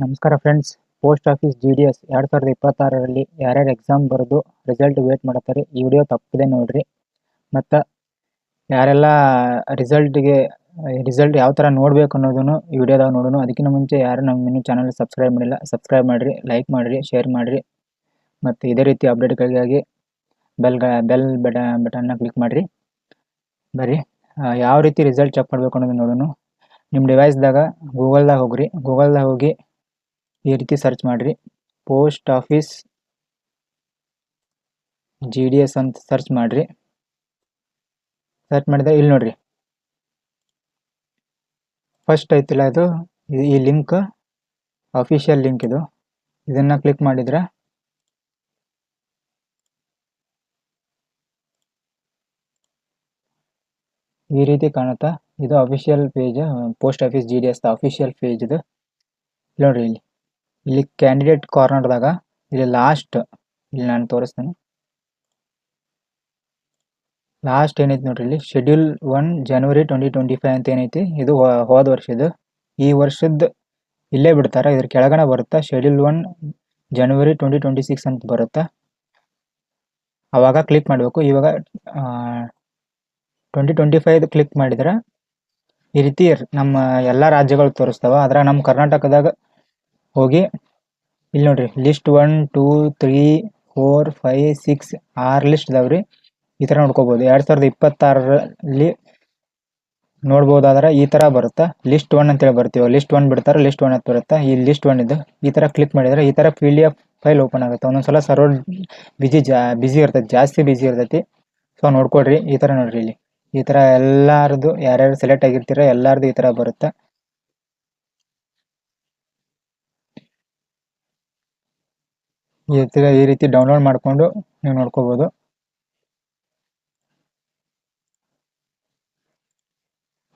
ನಮಸ್ಕಾರ friends. Post office GDS 2026ರಲ್ಲಿ ಯಾರ್ಯಾರು exam ಬರೆದು ರಿಸಲ್ಟ್ ವೇಟ್ ಮಾಡತ್ತಾರೆ ಈ ವಿಡಿಯೋ ತಪ್ಪದೆ ನೋಡ್ರಿ. ಮತ್ತು ಯಾರೆಲ್ಲ ರಿಸಲ್ಟ್ ಯಾವ ಥರ ನೋಡಬೇಕು ಅನ್ನೋದನ್ನು ಈ ವಿಡಿಯೋದಾಗ ನೋಡೋಣ. ಅದಕ್ಕಿಂತ ಮುಂಚೆ ಯಾರು ನಮ್ಮ ಇನ್ನೂ ಚಾನಲ್ ಸಬ್ಸ್ಕ್ರೈಬ್ ಮಾಡಿಲ್ಲ, ಸಬ್ಸ್ಕ್ರೈಬ್ ಮಾಡಿರಿ, ಲೈಕ್ ಮಾಡಿರಿ, ಶೇರ್ ಮಾಡಿರಿ. ಮತ್ತು ಇದೇ ರೀತಿ ಅಪ್ಡೇಟ್ಗಳಿಗಾಗಿ ಬೆಲ್ ಬಟನ್ನ ಕ್ಲಿಕ್ ಮಾಡಿರಿ. ಬರ್ರಿ ಯಾವ ರೀತಿ ರಿಸಲ್ಟ್ ಚೆಕ್ ಮಾಡಬೇಕು ಅನ್ನೋದನ್ನು ನೋಡೋಣ. ನಿಮ್ಮ ಡಿವೈಸ್ದಾಗ ಗೂಗಲ್ದಾಗ ಹೋಗ್ರಿ. ಗೂಗಲ್ದಾಗ ಹೋಗಿ ಈ ರೀತಿ ಸರ್ಚ್ ಮಾಡಿರಿ, ಪೋಸ್ಟ್ ಆಫೀಸ್ GDS ಅಂತ ಸರ್ಚ್ ಮಾಡಿರಿ. ಸರ್ಚ್ ಮಾಡಿದ್ರೆ ಇಲ್ಲಿ ನೋಡ್ರಿ, ಫಸ್ಟ್ ಐತಿಲ್ಲ ಇದು ಈ ಲಿಂಕ್, ಅಫಿಷಿಯಲ್ ಲಿಂಕ್ ಇದು. ಇದನ್ನು ಕ್ಲಿಕ್ ಮಾಡಿದ್ರೆ ಈ ರೀತಿ ಕಾಣುತ್ತಾ. ಇದು official page, post office GDS official page ಇದು. ನೋಡ್ರಿ ಇಲ್ಲಿ ಕ್ಯಾಂಡಿಡೇಟ್ ಕಾರ್ನರ್ದಾಗ ಇಲ್ಲಿ ಲಾಸ್ಟ್, ಇಲ್ಲಿ ನಾನು ತೋರಿಸ್ತೇನೆ. ಲಾಸ್ಟ್ ಏನೈತಿ ನೋಡ್ರಿ, ಇಲ್ಲಿ ಶೆಡ್ಯೂಲ್ 1 ಜನವರಿ 2025 ಅಂತ ಏನೈತಿ, ಇದು ಹೋದ ವರ್ಷದ್ದು. ಈ ವರ್ಷದ್ದು ಇಲ್ಲೇ ಬಿಡ್ತಾರೆ, ಇದ್ರ ಕೆಳಗಡೆ ಬರುತ್ತಾ ಶೆಡ್ಯೂಲ್ 1 ಜನವರಿ 2026 ಅಂತ ಬರುತ್ತಾ. ಅವಾಗ ಕ್ಲಿಕ್ ಮಾಡಬೇಕು. ಇವಾಗ 2025 ಕ್ಲಿಕ್ ಮಾಡಿದ್ರೆ ಈ ರೀತಿ ನಮ್ಮ ಎಲ್ಲ ರಾಜ್ಯಗಳು ತೋರಿಸ್ತಾವ. ಅದ್ರ ನಮ್ಮ ಕರ್ನಾಟಕದಾಗ ಹೋಗಿ ಇಲ್ಲಿ ನೋಡ್ರಿ, ಲಿಸ್ಟ್ 1 2 3 4 5 6 6 ಲಿಸ್ಟ್ ಇದಾವ್ರಿ. ಈ ಥರ ನೋಡ್ಕೋಬೋದು. 2026ರಲ್ಲಿ ನೋಡ್ಬೋದಾದ್ರೆ ಈ ಥರ ಬರುತ್ತಾ, ಲಿಸ್ಟ್ 1 ಅಂತೇಳಿ ಬರ್ತೀವಿ. ಲಿಸ್ಟ್ 1 ಬಿಡ್ತಾರೆ, ಲಿಸ್ಟ್ 1 ಅಂತ ಬರುತ್ತಾ. ಈ ಲಿಸ್ಟ್ 1 ಇದು ಈ ಥರ ಕ್ಲಿಕ್ ಮಾಡಿದರೆ ಈ ಥರ PDF ಫೈಲ್ ಓಪನ್ ಆಗುತ್ತೆ. ಒಂದೊಂದ್ಸಲ ಸರ್ವರ್ ಬಿಸಿ ಇರ್ತೈತಿ, ಜಾಸ್ತಿ ಬಿಸಿ ಇರ್ತೈತಿ. ಸೊ ನೋಡ್ಕೊಡ್ರಿ. ಈ ಥರ ನೋಡ್ರಿ, ಇಲ್ಲಿ ಈ ಥರ ಎಲ್ಲಾರದು ಯಾರ್ಯಾರು ಸೆಲೆಕ್ಟ್ ಆಗಿರ್ತೀರ ಎಲ್ಲಾರದು ಈ ಥರ ಬರುತ್ತೆ. ಈ ರೀತಿ ಡೌನ್ಲೋಡ್ ಮಾಡಿಕೊಂಡು ನೀವು ನೋಡ್ಕೋಬೋದು.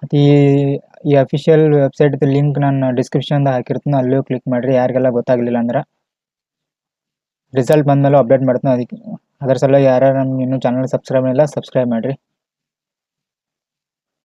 ಮತ್ತು ಈ ಅಫಿಷಿಯಲ್ ವೆಬ್ಸೈಟ್ ಲಿಂಕ್ ನಾನು ಡಿಸ್ಕ್ರಿಪ್ಷನ್ದಾಗ ಹಾಕಿರ್ತೀನಿ, ಅಲ್ಲೂ ಕ್ಲಿಕ್ ಮಾಡಿರಿ. ಯಾರಿಗೆಲ್ಲ ಗೊತ್ತಾಗಲಿಲ್ಲ ಅಂದ್ರೆ ರಿಸಲ್ಟ್ ಬಂದಮೇಲೆ ಅಪ್ಡೇಟ್ ಮಾಡ್ತೀನಿ. ಅದಕ್ಕೆ ಅದರ ಸಲ ಯಾರ್ಯಾರು ನಮ್ಮ ಇನ್ನೂ ಚಾನಲ್ ಸಬ್ಸ್ಕ್ರೈಬ್ ಮಾಡಿಲ್ಲ, ಸಬ್ಸ್ಕ್ರೈಬ್ ಮಾಡಿರಿ.